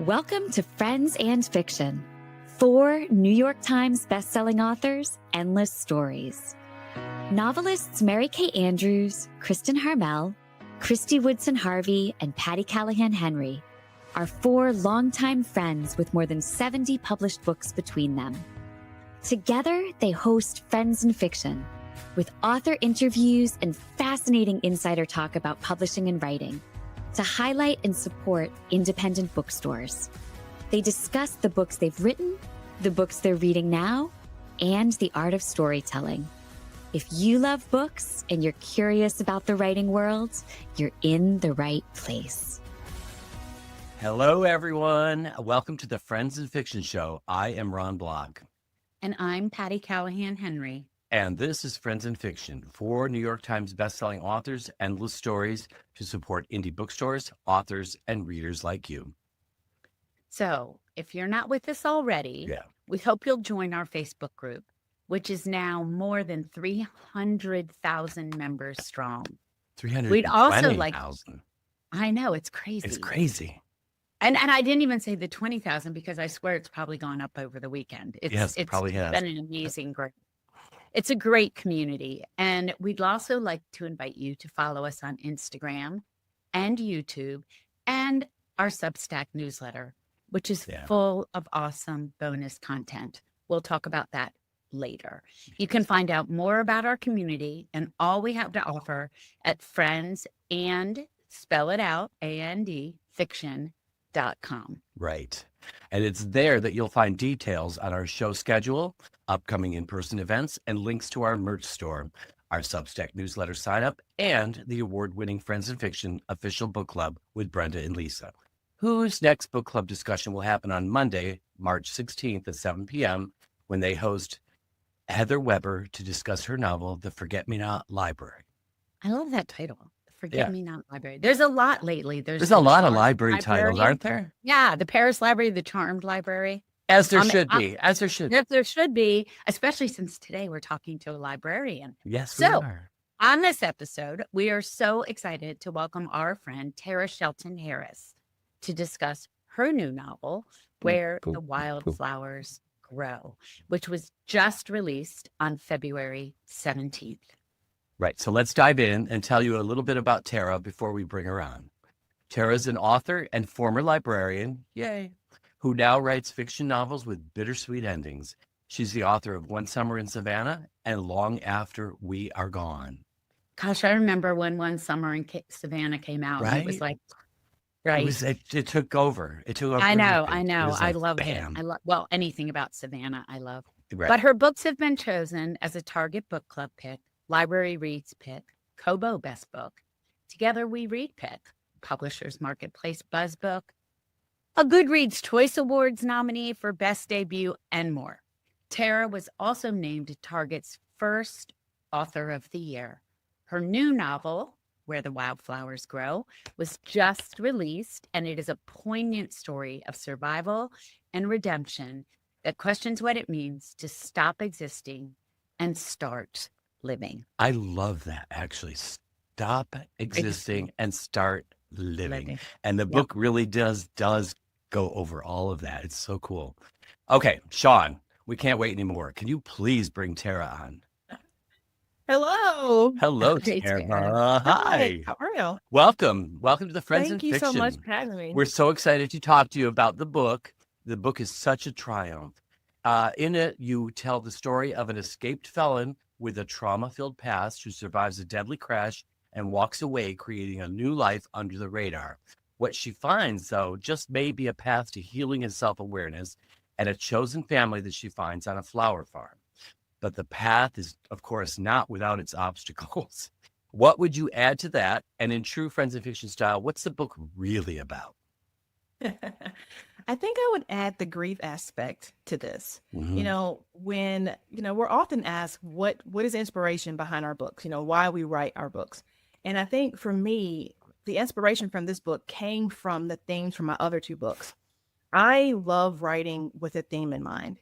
Welcome to Friends and Fiction. 4 New York Times bestselling authors, endless stories. Novelists Mary Kay Andrews, Kristin Harmel, Kristy Woodson Harvey, and Patti Callahan Henry are 4 longtime friends with more than 70 published books between them. Together, they host Friends and Fiction, with author interviews and fascinating insider talk about publishing and writing, to highlight and support independent bookstores. They discuss the books they've written, the books they're reading now, and the art of storytelling. If you love books and you're curious about the writing world, you're in the right place. Hello, everyone. Welcome to the Friends and Fiction Show. I am Ron Block. And I'm Patti Callahan Henry. And this is Friends and Fiction, 4 New York Times bestselling authors, endless stories to support indie bookstores, authors, and readers like you. So if you're not with us already, we hope you'll join our Facebook group, which is now more than 300,000 members strong. 320,000. We'd also like, I know, it's crazy. It's crazy. And I didn't even say the 20,000 because I swear it's probably gone up over the weekend. It's probably has. Been an amazing group. It's a great community. And we'd also like to invite you to follow us on Instagram and YouTube and our Substack newsletter, which is full of awesome bonus content. We'll talk about that later. You can find out more about our community and all we have to offer at friends and spell it out, A-N-D, fiction.com. Right. And it's there that you'll find details on our show schedule, upcoming in-person events, and links to our merch store, our Substack newsletter sign-up, and the award-winning Friends and Fiction official book club with Brenda and Lisa, whose next book club discussion will happen on Monday, March 16th at 7 p.m. when they host Heather Weber to discuss her novel, The Forget-Me-Not Library. I love that title. Forget-Me-Not Library. There's a lot lately. There's a lot of library titles, aren't there? Yeah, the Paris Library, the Charmed Library. As there should be. As there should be. Yes, there should be, especially since today we're talking to a librarian. Yes, we are. On this episode, we are so excited to welcome our friend Terah Shelton Harris to discuss her new novel, Where the Wildflowers Grow, which was just released on February 17th. Right. So let's dive in and tell you a little bit about Terah before we bring her on. Terah is an author and former librarian, who now writes fiction novels with bittersweet endings. She's the author of One Summer in Savannah and Long After We Are Gone. Gosh, I remember when One Summer in Savannah came out. Right? It was like, It took over. It took over. I know. Like, I love it. Well, anything about Savannah, I love. Right. But her books have been chosen as a Target Book Club pick, Library Reads pick, Kobo Best Book, Together We Read pick, Publishers Marketplace Buzz Book, a Goodreads Choice Awards nominee for Best Debut, and more. Terah was also named Target's first Author of the Year. Her new novel, Where the Wildflowers Grow, was just released, and it is a poignant story of survival and redemption that questions what it means to stop existing and start living. I love that, actually. Stop existing and start living. And the book really does go over all of that. It's so cool. Okay, Sean, we can't wait anymore. Can you please bring Terah on? Hello. Hello, Terah. Hi. How are you? Welcome to the Friends and Thank you Fiction. so much for having me. We're so excited to talk to you about the book. The book is such a triumph. In it, you tell the story of an escaped felon with a trauma-filled past who survives a deadly crash and walks away, creating a new life under the radar. What she finds, though, just may be a path to healing and self-awareness and a chosen family that she finds on a flower farm. But the path is, of course, not without its obstacles. What would you add to that? And in true Friends and Fiction style, what's the book really about? I think I would add the grief aspect to this. Mm-hmm. When, we're often asked what is inspiration behind our books, why we write our books. And I think for me, the inspiration from this book came from the themes from my other 2 books. I love writing with a theme in mind.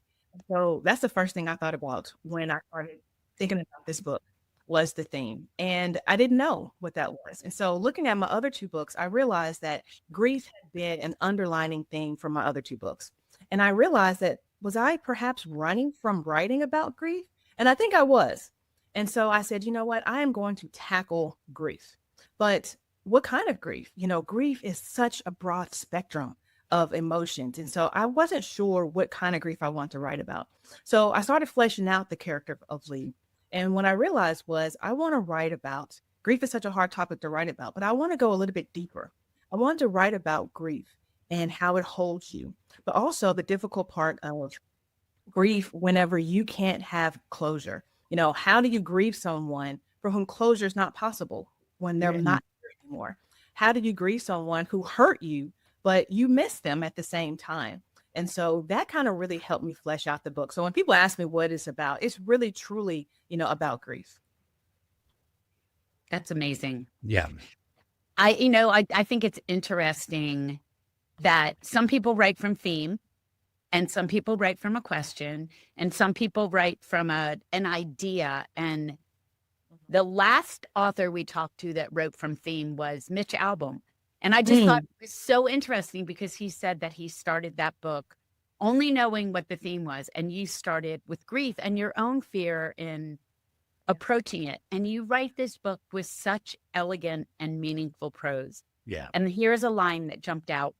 So that's the first thing I thought about when I started thinking about this book. was the theme. And I didn't know what that was. And so looking at my other two books, I realized that grief had been an underlining theme for my other two books. And I realized that, was I perhaps running from writing about grief? And I think I was. And so I said, you know what? I am going to tackle grief. But what kind of grief? Grief is such a broad spectrum of emotions. And so I wasn't sure what kind of grief I want to write about. So I started fleshing out the character of Lee. And what I realized was I want to write about grief is such a hard topic to write about, but I want to go a little bit deeper. I want to write about grief and how it holds you, but also the difficult part of grief whenever you can't have closure. How do you grieve someone for whom closure is not possible when they're not here anymore? How do you grieve someone who hurt you, but you miss them at the same time? And so that kind of really helped me flesh out the book. So when people ask me what it's about, it's really truly, about grief. That's amazing. Yeah. I think it's interesting that some people write from theme, and some people write from a question, and some people write from an idea. And the last author we talked to that wrote from theme was Mitch Albom. And I just thought it was so interesting because he said that he started that book only knowing what the theme was. And you started with grief and your own fear in approaching it. And you write this book with such elegant and meaningful prose. Yeah. And here's a line that jumped out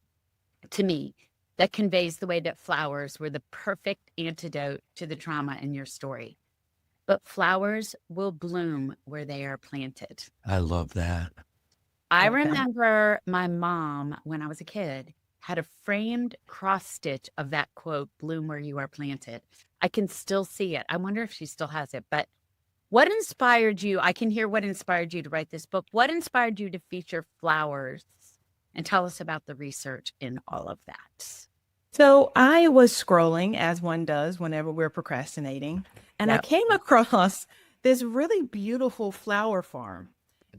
to me that conveys the way that flowers were the perfect antidote to the trauma in your story. But flowers will bloom where they are planted. I love that. I remember my mom, when I was a kid, had a framed cross stitch of that quote, bloom where you are planted. I can still see it. I wonder if she still has it. But what inspired you? I can hear what inspired you to write this book. What inspired you to feature flowers? And tell us about the research in all of that. So I was scrolling, as one does whenever we're procrastinating, and I came across this really beautiful flower farm.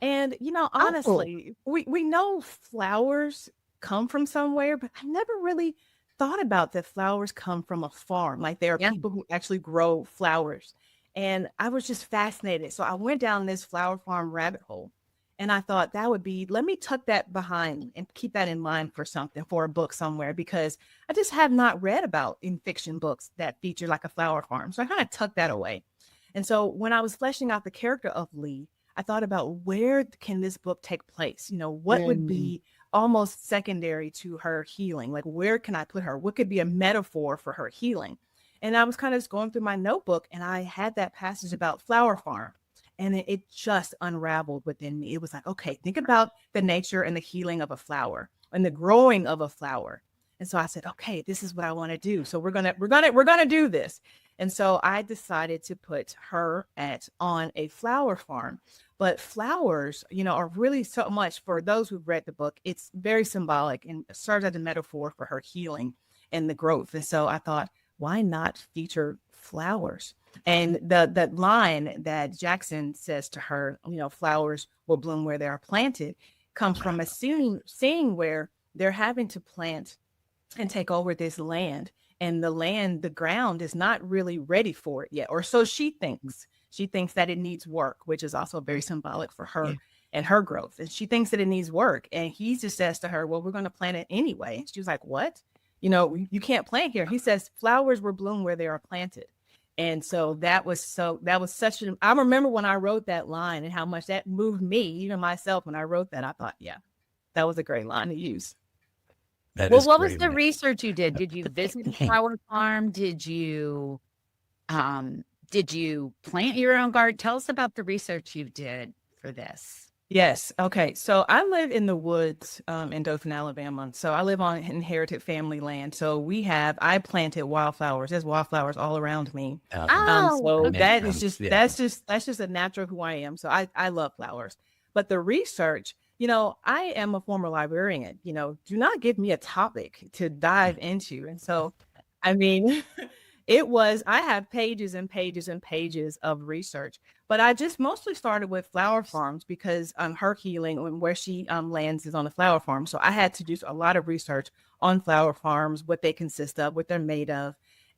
And, honestly, we know flowers come from somewhere, but I never really thought about that flowers come from a farm. Like there are people who actually grow flowers. And I was just fascinated. So I went down this flower farm rabbit hole. And I thought let me tuck that behind and keep that in mind for a book somewhere, because I just have not read about in fiction books that feature like a flower farm. So I kind of tucked that away. And so when I was fleshing out the character of Lee, I thought about where can this book take place? What would be almost secondary to her healing? Like, where can I put her? What could be a metaphor for her healing? And I was kind of just going through my notebook, and I had that passage about flower farm, and it just unraveled within me. It was like, okay, think about the nature and the healing of a flower and the growing of a flower. And so I said, okay, this is what I want to do. So we're gonna do this. And so I decided to put her on a flower farm. But flowers, are really so much, for those who've read the book, it's very symbolic and serves as a metaphor for her healing and the growth. And so I thought, why not feature flowers? And the line that Jackson says to her, flowers will bloom where they are planted, comes from a scene where they're having to plant and take over this land. And the ground is not really ready for it yet. Or so she thinks. She thinks that it needs work, which is also very symbolic for her and her growth. And she thinks that it needs work. And he just says to her, well, we're going to plant it anyway. And she was like, what? You can't plant here. He says, flowers will bloom where they are planted. And so that was such I remember when I wrote that line and how much that moved me, even myself, when I wrote that. I thought, that was a great line to use. What was the research you did? Did you visit a flower farm? Did you plant your own garden? Tell us about the research you did for this. Yes. Okay. So I live in the woods in Dothan, Alabama. So I live on inherited family land. So I planted wildflowers. There's wildflowers all around me. That is just that's just a natural who I am. So I love flowers. But the research, I am a former librarian. Do not give me a topic to dive into. And so, I mean, I have pages and pages and pages of research, but I just mostly started with flower farms because her healing and where she lands is on the flower farm. So I had to do a lot of research on flower farms, what they consist of, what they're made of.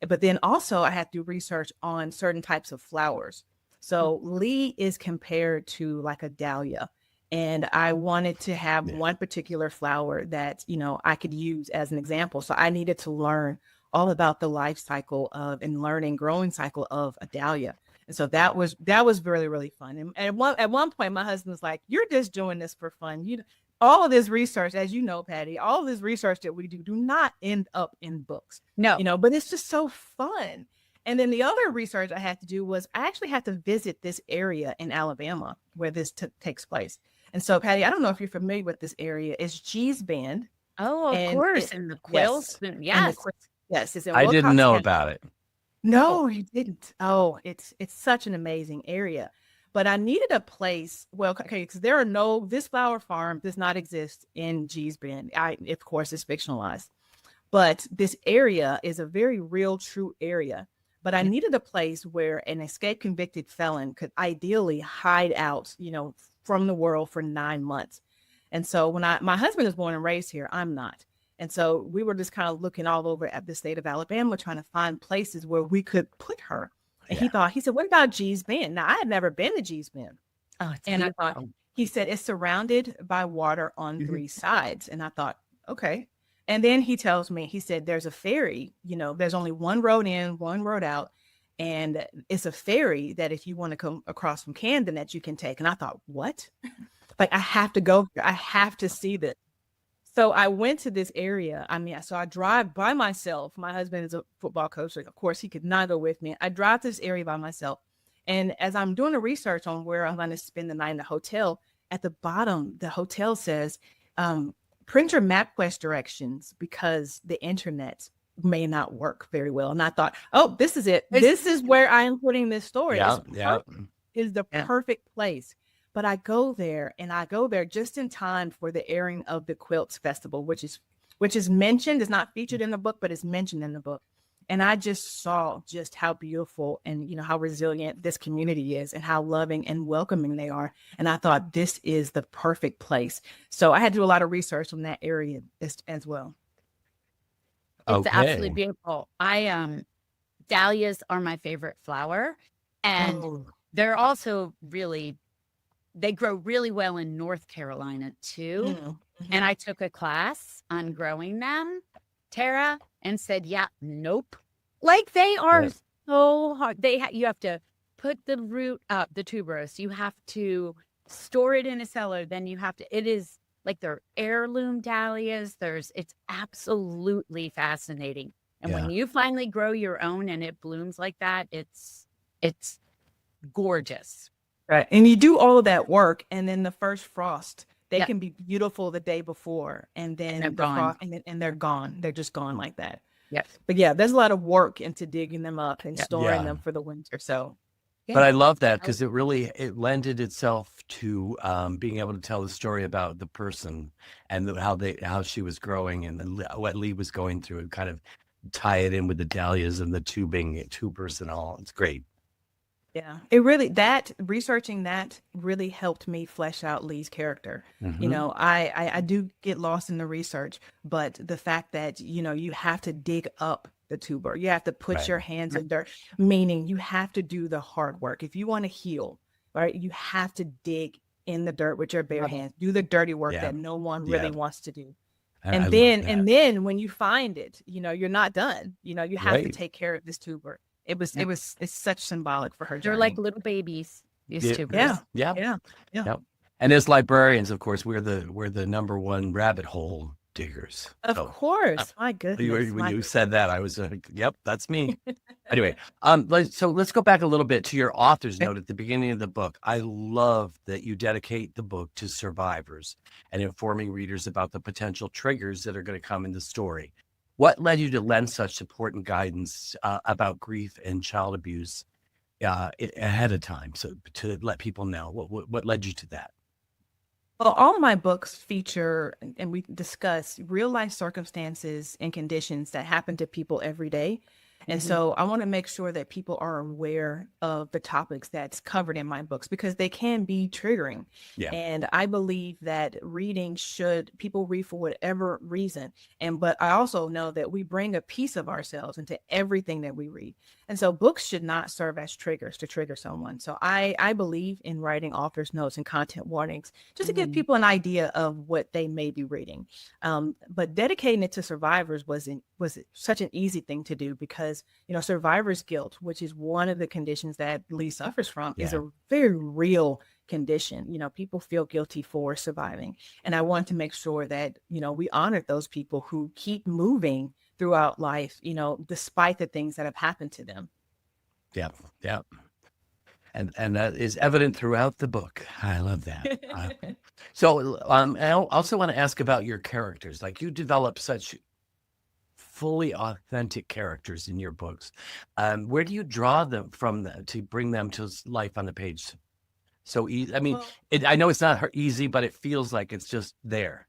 But then also I had to do research on certain types of flowers. So Lee is compared to like a dahlia. And I wanted to have one particular flower that, I could use as an example. So I needed to learn all about the life cycle of and learning growing cycle of a dahlia. And so that was really, really fun. And at one point, my husband was like, "You're just doing this for fun. All of this research, as you know, Patti, all of this research that we do not end up in books. No. But it's just so fun." And then the other research I had to do was I actually had to visit this area in Alabama where this takes place. And so, Patti, I don't know if you're familiar with this area. It's G's Bend. Oh, of course. And the quills. Yes. Yes. It's in I didn't Wilcox know County. about it. No, you didn't. Oh, it's such an amazing area. But I needed a place. Well, okay, because this flower farm does not exist in G's Bend. Of course, it's fictionalized. But this area is a very real, true area. But I needed a place where an escaped convicted felon could ideally hide out, from the world for 9 months. And so my husband is born and raised here, I'm not. And so we were just kind of looking all over at the state of Alabama, trying to find places where we could put her. And he said, "What about G's Bend?" Now I had never been to G's Bend. Oh, it's and beautiful. I thought, he said, "It's surrounded by water on 3 sides." And I thought, okay. And then he tells me, he said, "There's a ferry, there's only one road in, one road out. And it's a ferry that if you want to come across from Camden that you can take." And I thought, what? Like, I have to go. I have to see this. So I went to this area. So I drive by myself. My husband is a football coach. So of course, he could not go with me. I drive to this area by myself. And as I'm doing the research on where I'm going to spend the night in the hotel, at the bottom, the hotel says, print your MapQuest directions because the internet may not work very well. And I thought, oh, this is it. This is where I am putting this story. Is the perfect place. But I go there just in time for the airing of the Quilts Festival, which is mentioned. It's not featured in the book, but it's mentioned in the book. And I just saw just how beautiful and how resilient this community is and how loving and welcoming they are. And I thought this is the perfect place. So I had to do a lot of research on that area as well. It's absolutely beautiful. Dahlias are my favorite flower. And they're also they grow really well in North Carolina too. Mm-hmm. And I took a class on growing them, Terah, and said, nope. Like they are so hard. You have to put the root up, the tuberose. You have to store it in a cellar. Then it is like they're heirloom dahlias. It's absolutely fascinating. And when you finally grow your own and it blooms like that, it's gorgeous. Right. And you do all of that work. And then the first frost, they can be beautiful the day before. And then they're gone. And they're gone. They're just gone like that. Yes. But there's a lot of work into digging them up and storing them for the winter. So. Yeah. But I love that because it lended itself to being able to tell the story about the person and how she was growing and what Lee was going through and kind of tie it in with the dahlias and the two being tubers and all. It's great. Yeah, researching that really helped me flesh out Lee's character. Mm-hmm. I do get lost in the research, but the fact that, you have to dig up the tuber, you have to put your hands in dirt, meaning you have to do the hard work. If you want to heal, right, you have to dig in the dirt with your bare hands, do the dirty work that no one really wants to do. And then when you find it, you're not done. You have to take care of this tuber. It's such symbolic for her journey. They're like little babies, these tubers. Yeah. And as librarians, of course, we're the number one rabbit hole diggers. Of course. My goodness. When you said that, I was yep, that's me. Anyway, so let's go back a little bit to your author's note at the beginning of the book. I love that you dedicate the book to survivors and informing readers about the potential triggers that are going to come in the story. What led you to lend such support and guidance about grief and child abuse ahead of time, so to let people know? What led you to that? Well, all of my books feature, and we discuss real life circumstances and conditions that happen to people every day. And Mhm. so I want to make sure that people are aware of the topics that's covered in my books because they can be triggering. Yeah. And I believe that people read for whatever reason. But I also know that we bring a piece of ourselves into everything that we read. And so books should not serve as triggers to trigger someone. So I believe in writing author's notes and content warnings just to give Mhm. people an idea of what they may be reading. But dedicating it to survivors was such an easy thing to do because, survivor's guilt, which is one of the conditions that Lee suffers from, is Yeah. a very real condition. People feel guilty for surviving. And I want to make sure that, we honor those people who keep moving throughout life, despite the things that have happened to them. Yeah. Yeah. And that is evident throughout the book. I love that. So I also want to ask about your characters. Like you develop such fully authentic characters in your books. Where do you draw them from to bring them to life on the page? So easy. I mean, Well, I know it's not easy, but it feels like it's just there.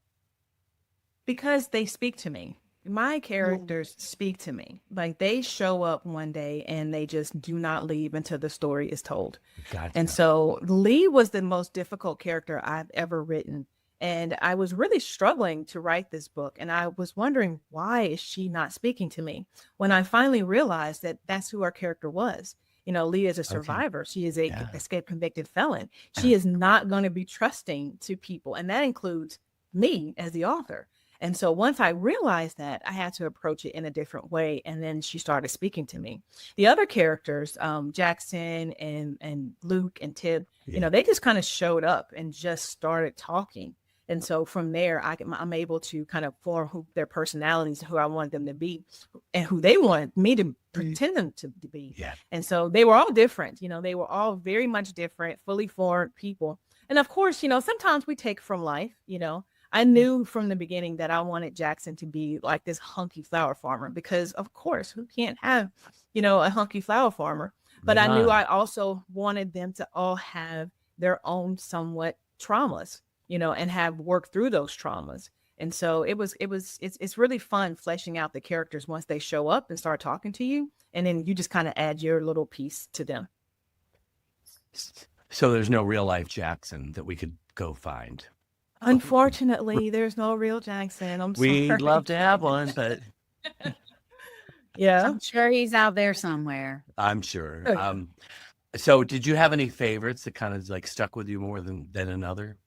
because they speak to me. My characters speak to me. Like they show up one day and they just do not leave until the story is told. Gotcha. And so Lee was the most difficult character I've ever written. And I was really struggling to write this book. And I was wondering, why is she not speaking to me? When I finally realized that that's who our character was. Lee is a survivor. She is a Yeah. escaped convicted felon. She is not going to be trusting to people. And that includes me as the author. And so once I realized that, I had to approach it in a different way. And then she started speaking to me. The other characters, Jackson and Luke and Tib, Yeah. they just kind of showed up and just started talking. And so from there, I'm able to kind of form their personalities, who I wanted them to be, and who they wanted me to pretend them to be. Yeah. And so they were all different. They were all very much different, fully formed people. And of course, sometimes we take from life. I knew from the beginning that I wanted Jackson to be like this hunky flower farmer because, of course, who can't have, a hunky flower farmer? But I knew I also wanted them to all have their own somewhat traumas, and have worked through those traumas. And so it's really fun fleshing out the characters once they show up and start talking to you. And then you just kind of add your little piece to them. So there's no real life Jackson that we could go find. Unfortunately, there's no real Jackson. I'm sorry. We'd love to have one, but Yeah. I'm sure he's out there somewhere. I'm sure. Okay. So did you have any favorites that kind of like stuck with you more than another?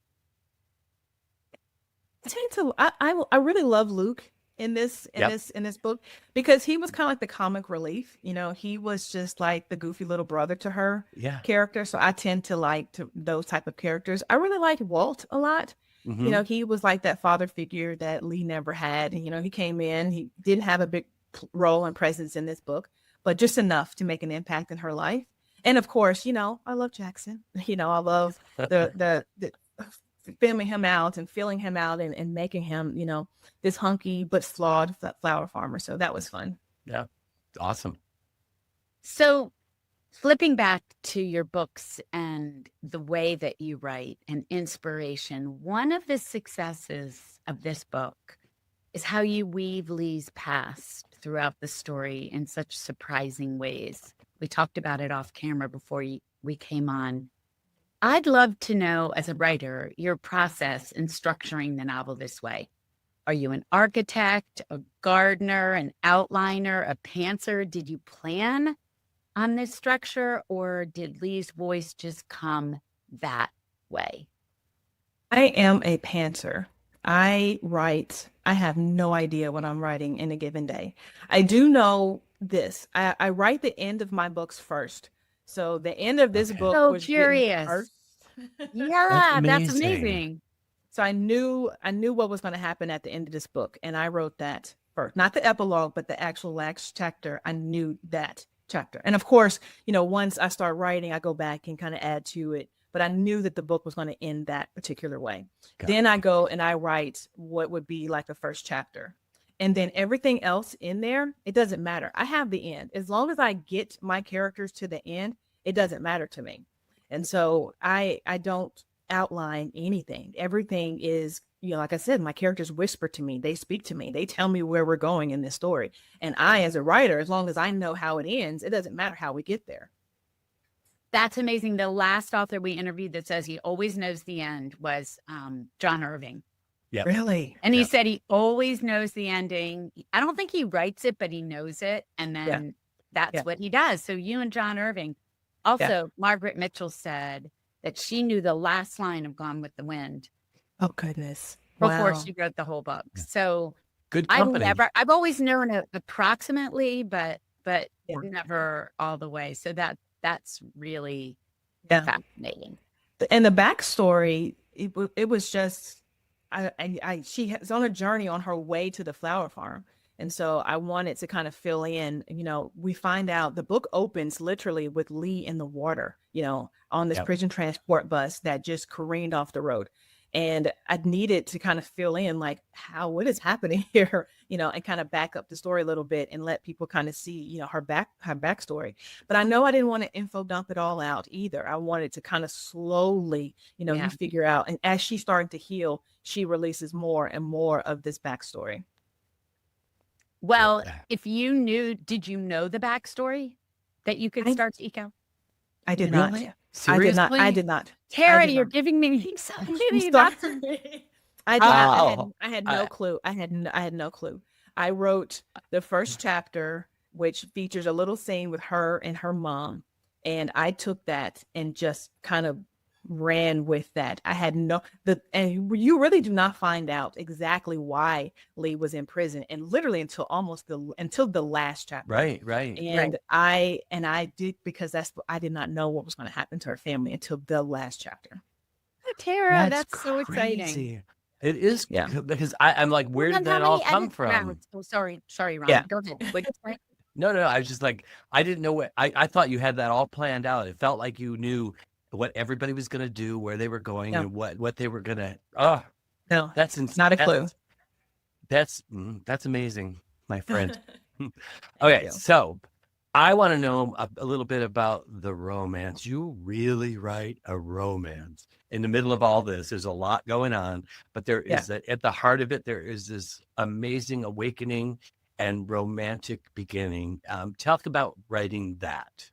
I really love Luke in this Yep. book because he was kind of like the comic relief. He was just like the goofy little brother to her Yeah. character. So I tend to like those type of characters. I really liked Walt a lot. Mhm. He was like that father figure that Lee never had. And, he came in, he didn't have a big role and presence in this book, but just enough to make an impact in her life. And of course, I love Jackson. I love the filming him out and filling him out and making him, this hunky but flawed flower farmer. So that was fun. Yeah. Awesome. So, flipping back to your books and the way that you write and inspiration, one of the successes of this book is how you weave Lee's past throughout the story in such surprising ways. We talked about it off camera before we came on. I'd love to know, as a writer, your process in structuring the novel this way. Are you an architect, a gardener, an outliner, a pantser? Did you plan on this structure, or did Lee's voice just come that way? I am a pantser. I have no idea what I'm writing in a given day. I do know this. I write the end of my books first. So the end of this Okay. book So was written curious. first. Yeah, that's amazing. amazing. So I knew what was going to happen at the end of this book, and I wrote that first. Not the epilogue, but the actual last chapter. I knew that chapter. And of course, once I start writing, I go back and kind of add to it. But I knew that the book was going to end that particular way. Got Then I go and I write what would be like the first chapter. And then everything else in there, it doesn't matter. I have the end. As long as I get my characters to the end, it doesn't matter to me. And so I don't outline anything. Everything is, like I said, my characters whisper to me, they speak to me, they tell me where we're going in this story. And I, as a writer, as long as I know how it ends, it doesn't matter how we get there. That's amazing. The last author we interviewed that says he always knows the end was John Irving. Yeah. Really? And he said he always knows the ending. I don't think he writes it, but he knows it. And then that's what he does. So you and John Irving. Also, Margaret Mitchell said that she knew the last line of Gone with the Wind. Oh, goodness. Before she wrote the whole book. So good company. I've always known it approximately, but never all the way. So that's really fascinating. And the backstory, it was just, she was on a journey on her way to the flower farm. And so I wanted to kind of fill in, we find out the book opens literally with Lee in the water, on this prison transport bus that just careened off the road. And I needed to kind of fill in like what is happening here, and kind of back up the story a little bit and let people kind of see, her backstory. But I know I didn't want to info dump it all out either. I wanted to kind of slowly, you figure out. And as she's starting to heal, she releases more and more of this backstory. Well, did you know the backstory that you could start to eke out? I did not. Seriously? I did not. Tara, you're giving me so many. I had no clue. I had no clue. I wrote the first chapter, which features a little scene with her and her mom. And I took that and just kind of ran with that. I had and you really do not find out exactly why Lee was in prison, and literally until the last chapter. Right. And I did, because I did not know what was going to happen to her family until the last chapter. Tara, that's so exciting. It is, because I'm like, where did that all come from? Oh, sorry, Ron. Yeah. Go ahead. No, I was just like, I didn't know I thought you had that all planned out. It felt like you knew what everybody was going to do, where they were going, and what they were going to. Oh, no, that's not a clue. That's amazing, my friend. Okay, so I want to know a little bit about the romance. You really write a romance in the middle of all this. There's a lot going on, but there is at the heart of it, there is this amazing awakening and romantic beginning. Talk about writing that.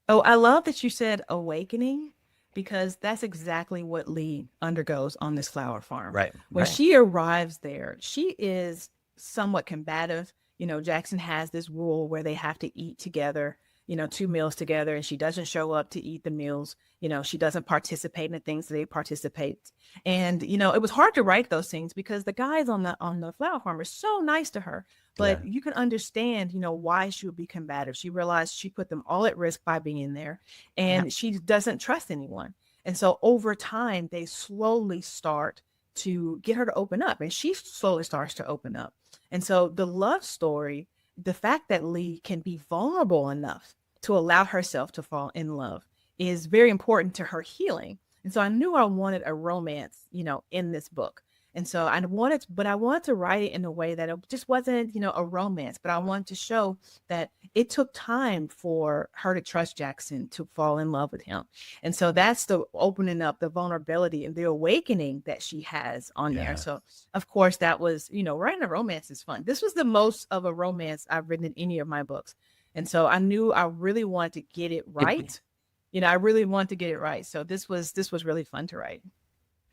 Oh, I love that you said awakening, because that's exactly what Lee undergoes on this flower farm. Right. When she arrives there, she is somewhat combative. Jackson has this rule where they have to eat together, 2 meals together, and she doesn't show up to eat the meals. She doesn't participate in the things that they participate. And, it was hard to write those things because the guys on the flower farm are so nice to her. But you can understand, why she would be combative. She realized she put them all at risk by being there, and she doesn't trust anyone. And so over time, they slowly start to get her to open up, and she slowly starts to open up. And so the love story, the fact that Lee can be vulnerable enough to allow herself to fall in love, is very important to her healing. And so I knew I wanted a romance, in this book. And so I wanted to write it in a way that it just wasn't, a romance, but I wanted to show that it took time for her to trust Jackson, to fall in love with him. And so that's the opening up, the vulnerability and the awakening that she has on there. So of course that was, writing a romance is fun. This was the most of a romance I've written in any of my books. And so I knew I really wanted to get it right. I really wanted to get it right. So this was really fun to write.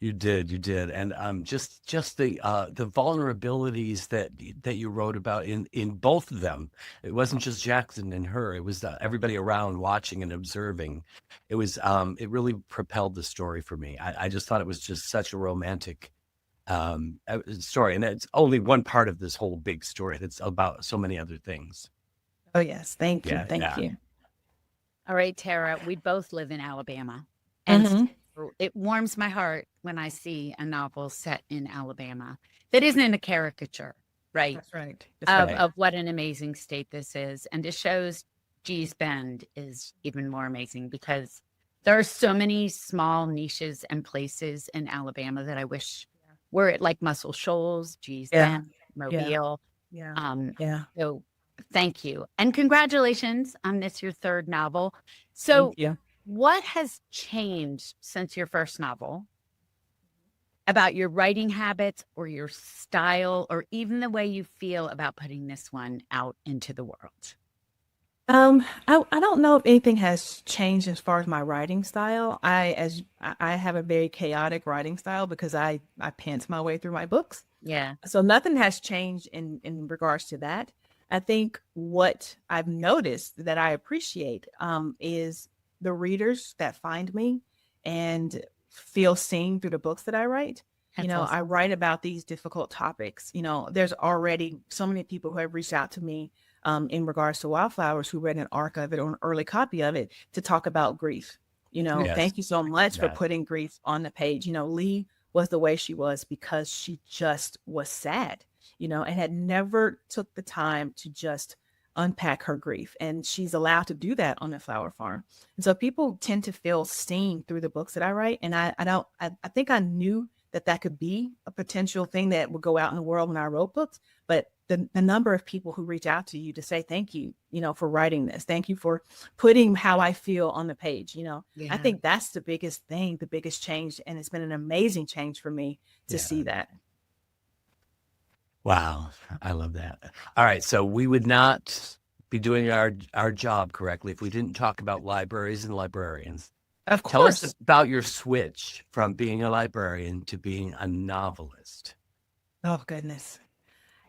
You did, and just the vulnerabilities that you wrote about in both of them. It wasn't just Jackson and her; it was everybody around watching and observing. It was it really propelled the story for me. I just thought it was just such a romantic story, and it's only one part of this whole big story. That's about so many other things. Oh yes, thank you, thank you. All right, Tara, we both live in Alabama, and it warms my heart when I see a novel set in Alabama that isn't a caricature, right? That's right. Of what an amazing state this is. And it shows Gee's Bend is even more amazing, because there are so many small niches and places in Alabama that I wish were like Muscle Shoals, Gee's Bend, Mobile. So thank you. And congratulations on this, your third novel. So what has changed since your first novel? about your writing habits or your style or even the way you feel about putting this one out into the world? I don't know if anything has changed as far as my writing style. I have a very chaotic writing style because I pants my way through my books. Yeah. So nothing has changed in regards to that. I think what I've noticed that I appreciate is the readers that find me and feel seen through the books that I write. That's I awesome. write about these difficult topics. There's already so many people who have reached out to me in regards to Wildflowers who read an arc of it or an early copy of it to talk about grief. Yes. Thank you so much for Yes. putting grief on the page. Lee was the way she was because she just was sad, and had never took the time to just unpack her grief. And she's allowed to do that on the flower farm. And so people tend to feel seen through the books that I write. And I think I knew that could be a potential thing that would go out in the world when I wrote books. But the number of people who reach out to you to say, thank you, for writing this. Thank you for putting how I feel on the page. I Yeah. think that's the biggest thing, the biggest change. And it's been an amazing change for me to Yeah. see that. Wow. I love that. All right. So we would not be doing our job correctly if we didn't talk about libraries and librarians. Of Tell course. us about your switch from being a librarian to being a novelist. Oh, goodness.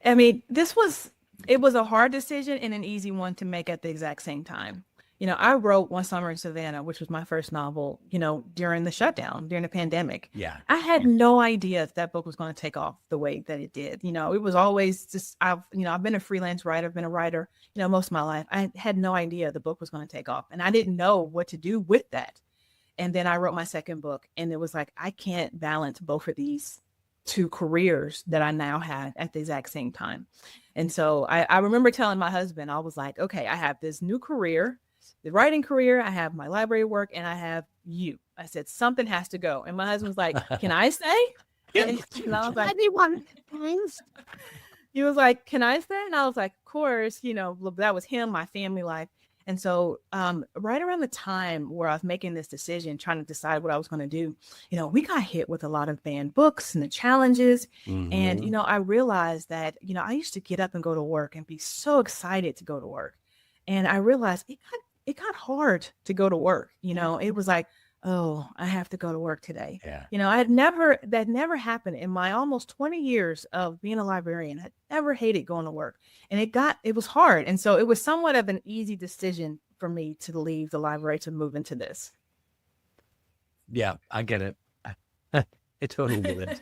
I mean, it was a hard decision and an easy one to make at the exact same time. I wrote One Summer in Savannah, which was my first novel, during the shutdown, during the pandemic. Yeah. I had no idea if that book was going to take off the way that it did. It was always just, I've been a freelance writer, I've been a writer, most of my life. I had no idea the book was going to take off and I didn't know what to do with that. And then I wrote my second book and it was like, I can't balance both of these two careers that I now had at the exact same time. And so I remember telling my husband, I was like, okay, I have this new career, the writing career, I have my library work, and I have you. I said, something has to go. And my husband was like, can I stay? And I was like, he was like, can I stay? And I was like, of course, that was him, my family life. And so right around the time where I was making this decision, trying to decide what I was going to do, we got hit with a lot of banned books and the challenges. Mhm. And, I realized that, I used to get up and go to work and be so excited to go to work. And I realized it got hard to go to work. It was like, oh, I have to go to work today. Yeah. That never happened in my almost 20 years of being a librarian. I never hated going to work. And it was hard. And so it was somewhat of an easy decision for me to leave the library to move into this. Yeah, I get it. It totally is.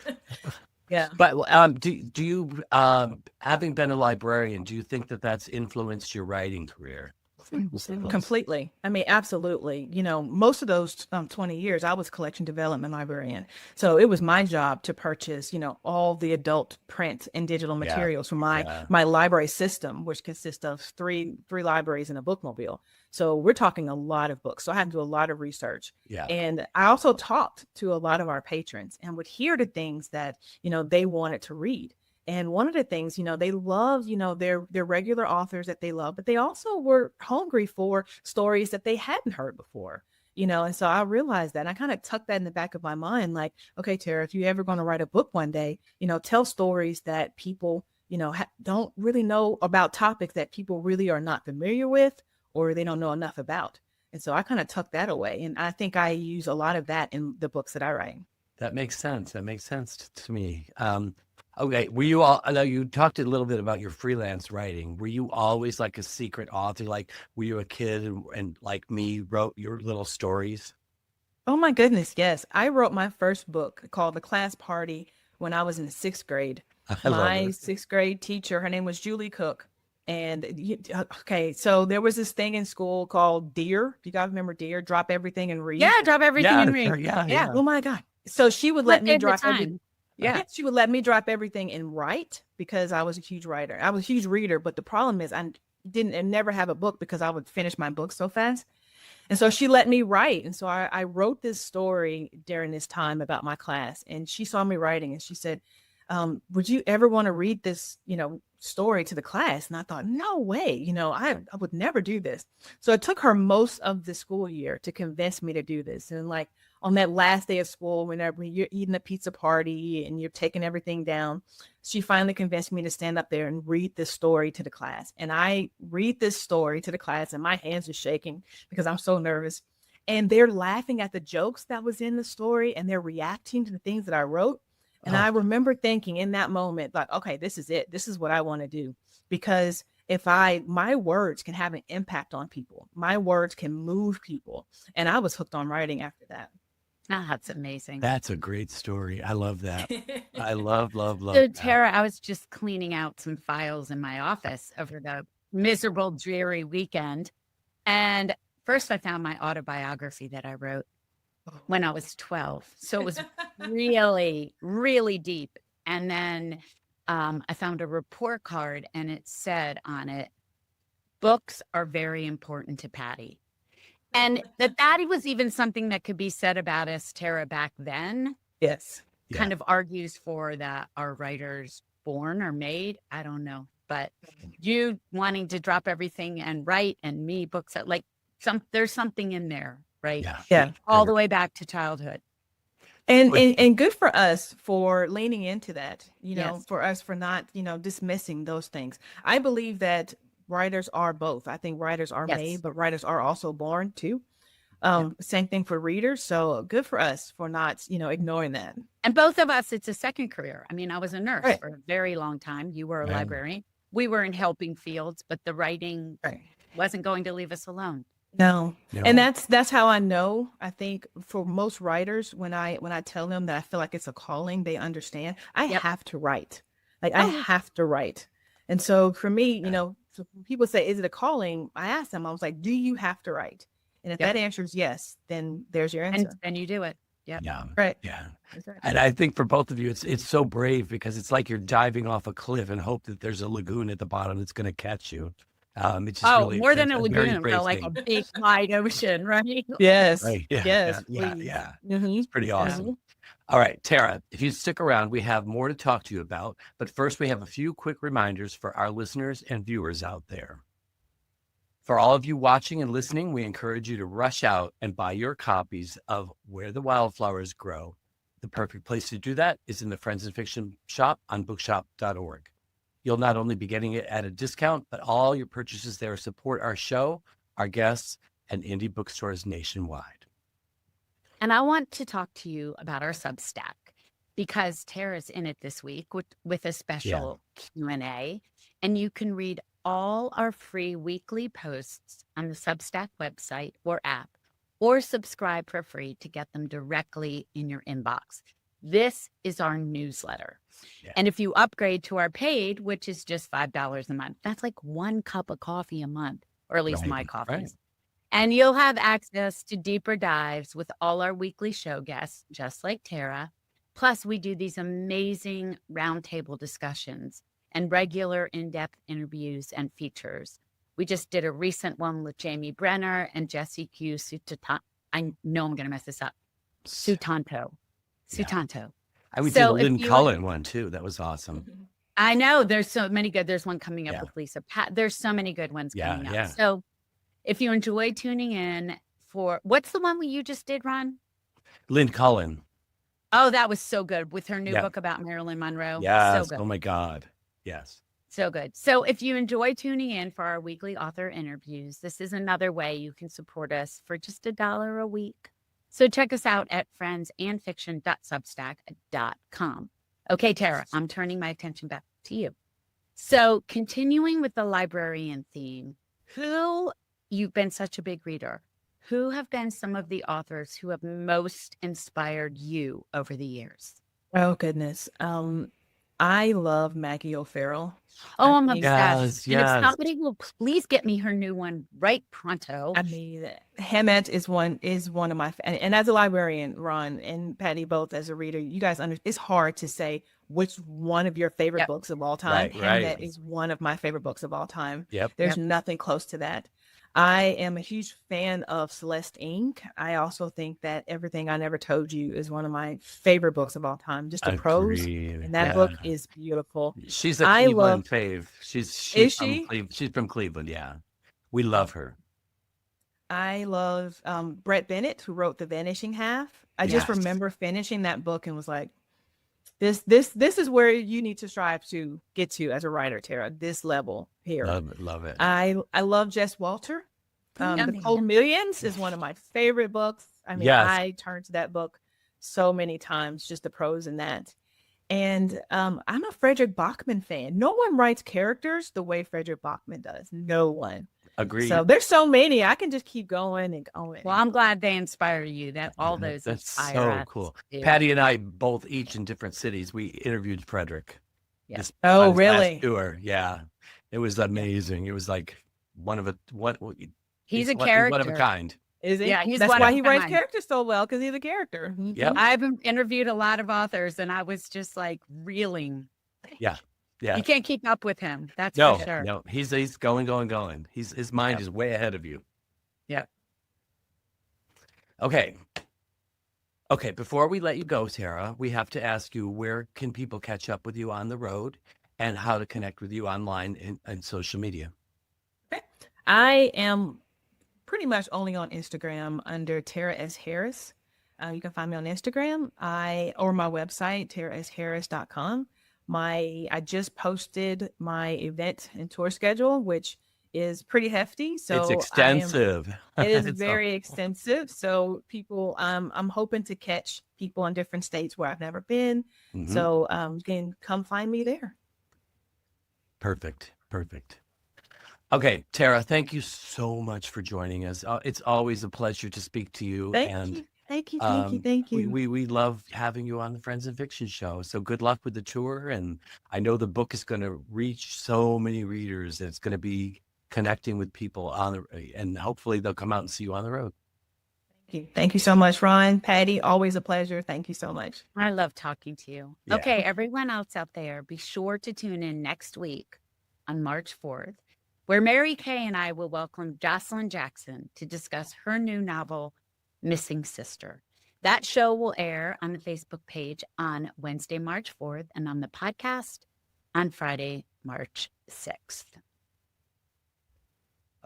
Yeah. But do you, having been a librarian, do you think that that's influenced your writing career? Completely. I mean, absolutely. Most of those 20 years, I was collection development librarian. So it was my job to purchase, all the adult print and digital materials for my library system, which consists of three libraries and a bookmobile. So we're talking a lot of books. So I had to do a lot of research. Yeah. And I also talked to a lot of our patrons and would hear the things that, they wanted to read. And one of the things, they loved, their regular authors that they love, but they also were hungry for stories that they hadn't heard before, and so I realized that and I kind of tucked that in the back of my mind, like, okay, Terah, if you're ever going to write a book one day, tell stories that people, don't really know about, topics that people really are not familiar with or they don't know enough about. And so I kind of tucked that away. And I think I use a lot of that in the books that I write. That makes sense. That makes sense to me. Okay, I know you talked a little bit about your freelance writing. Were you always like a secret author? Like, were you a kid and like me wrote your little stories? Oh my goodness, yes. I wrote my first book called The Class Party when I was in the 6th grade. I love My it. 6th grade teacher, her name was Julie Cook. And okay, so there was this thing in school called DEAR. Do you guys remember DEAR? Drop everything and read. Yeah, drop everything Yeah, and read. sure, yeah. Yeah. Oh my God. So she would What let me gave the drop time? everything. Yeah, she would let me drop everything and write because I was a huge writer. I was a huge reader, but the problem is I never have a book because I would finish my book so fast. And so she let me write. And so I wrote this story during this time about my class. And she saw me writing and she said, would you ever want to read this, story to the class? And I thought, no way, I would never do this. So it took her most of the school year to convince me to do this. And like on that last day of school, whenever you're eating a pizza party and you're taking everything down, she finally convinced me to stand up there and read this story to the class. And I read this story to the class and my hands are shaking because I'm so nervous. And they're laughing at the jokes that was in the story and they're reacting to the things that I wrote. And I remember thinking in that moment, like, okay, this is it. This is what I want to do. Because my words can have an impact on people. My words can move people. And I was hooked on writing after that. Ah, that's amazing. That's a great story. I love that. I love So, that. Terah, I was just cleaning out some files in my office over the miserable, dreary weekend. And first I found my autobiography that I wrote when I was 12. So it was really, really deep. And then I found a report card and it said on it, books are very important to Patti. And that was even something that could be said about us, Terah, back then. Yes. Kind of argues for that our writers born or made. I don't know. But you wanting to drop everything and write, and me, books, like there's something in there, right? Yeah. All the way back to childhood. And good for us for leaning into that, Yes. for us for not, dismissing those things. I believe that writers are both. I think writers are Yes. made, but writers are also born too. Same thing for readers. So good for us for not, ignoring that. And both of us, it's a second career. I mean, I was a nurse Right. for a very long time. You were a Right. librarian. We were in helping fields, but the writing wasn't going to leave us alone. No. No. And that's how I know. I think for most writers, when I tell them that I feel like it's a calling, they understand. I Yep. have to write. Like I have to write. And so for me, so when people say, is it a calling? I ask them, I was like, do you have to write? And if Yep. that answer is yes, then there's your answer. And you do it. Yep. Yeah. Right. Yeah. Exactly. And I think for both of you, it's so brave because it's like you're diving off a cliff and hope that there's a lagoon at the bottom that's going to catch you. It's just really, more than a it's very lagoon, brave but like a thing. big wide ocean, right? Yes. Right. Yeah. Yes. Yeah. Please. Yeah. Mhm. It's pretty awesome. All right, Terah, if you stick around, we have more to talk to you about. But first, we have a few quick reminders for our listeners and viewers out there. For all of you watching and listening, we encourage you to rush out and buy your copies of Where the Wildflowers Grow. The perfect place to do that is in the Friends and Fiction shop on bookshop.org. You'll not only be getting it at a discount, but all your purchases there support our show, our guests, and indie bookstores nationwide. And I want to talk to you about our Substack because Terah's in it this week with a special Q&A, and you can read all our free weekly posts on the Substack website or app, or subscribe for free to get them directly in your inbox. This is our newsletter. Yeah. And if you upgrade to our paid, which is just $5 a month, that's like 1 cup of coffee a month, or at least Right, my coffees. right. And you'll have access to deeper dives with all our weekly show guests, just like Terah. Plus, we do these amazing roundtable discussions and regular in-depth interviews and features. We just did a recent one with Jamie Brenner and Jesse Q. Sutanto. I know I'm going to mess this up. Sutanto. I would So do the if Lynn you- Cullen one too. That was awesome. I know there's so many good. There's one coming up Yeah. with Lisa Pat. There's so many good ones Yeah, coming up. yeah. So if you enjoy tuning in for what's the one you just did, Ron? Lynn Cullen. Oh, that was so good with her new Yeah. book about Marilyn Monroe. Yes. So good. Oh my God. Yes. So good. So if you enjoy tuning in for our weekly author interviews, this is another way you can support us for just $1 a week. So check us out at friendsandfiction.substack.com. Okay, Terah, I'm turning my attention back to you. So continuing with the librarian theme, you've been such a big reader. Who have been some of the authors who have most inspired you over the years? Oh goodness. I love Maggie O'Farrell. Oh, I I'm think- obsessed. Yes, And if yes. somebody will please get me her new one right pronto. I mean, Hammett is one of my, and as a librarian, Ron and Patti, both as a reader, you guys it's hard to say which one of your favorite Yep. books of all time. Right, right. Hammett is one of my favorite books of all time. Yep. There's nothing close to that. I am a huge fan of Celeste Ng. I also think that Everything I Never Told You is one of my favorite books of all time. Just the prose Agreed. in that Yeah. book is beautiful. She's a I Cleveland love- fave. She's Is from she? She's from Cleveland. Yeah. We love her. I love Brett Bennett, who wrote The Vanishing Half. I just Yes. remember finishing that book and was like, this is where you need to strive to get to as a writer, Terah, this level here. Love it. Love it. I love Jess Walter. The Cold Millions is one of my favorite books. I mean, Yes. I turned to that book so many times, just the prose in that. And I'm a Frederick Bachman fan. No one writes characters the way Frederick Bachman does. No one. Agreed. So there's so many. I can just keep going and going. Well, I'm glad they inspire you. That all those That's inspire so us, cool. too. Patty and I both each in different cities. We interviewed Frederick. Yeah. this- Oh, on his last really? Tour. Yeah. It was amazing. It was like He's a one character. of a kind. Is he? Yeah, he's That's one why of he a writes kind. characters so well, because he's a character. Yep. I've interviewed a lot of authors, and I was just like reeling. Yeah. You can't keep up with him. That's No, for sure. no. He's going. His mind is way ahead of you. Yeah. Okay. Okay. Before we let you go, Terah, we have to ask you, where can people catch up with you on the road and how to connect with you online and social media? I am pretty much only on Instagram under Terah S. Harris. You can find me on Instagram or my website, terahsharris.com. I just posted my event and tour schedule, which is pretty hefty. So It's extensive. It is It's very extensive. So people, I'm hoping to catch people in different states where I've never been. Mhm. So you can come find me there. Perfect. Okay, Terah, thank you so much for joining us. It's always a pleasure to speak to you. Thank you. We love having you on the Friends in Fiction show. So good luck with the tour. And I know the book is going to reach so many readers. And it's going to be connecting with people and hopefully they'll come out and see you on the road. Thank you so much, Ron. Patty, always a pleasure. Thank you so much. I love talking to you. Yeah. Okay, everyone else out there, be sure to tune in next week on March 4th, where Mary Kay and I will welcome Jocelyn Jackson to discuss her new novel, Missing Sister. That show will air on the Facebook page on Wednesday, March 4th, and on the podcast on Friday, March 6th.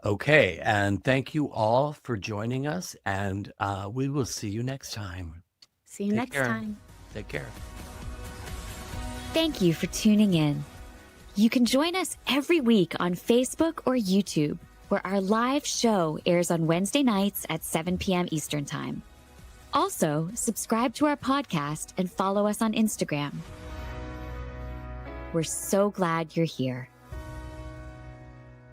Okay. And thank you all for joining us. And we will see you next time. See you Take next care. time. Take care. Thank you for tuning in. You can join us every week on Facebook or YouTube, where our live show airs on Wednesday nights at 7 p.m. Eastern Time. Also, subscribe to our podcast and follow us on Instagram. We're so glad you're here.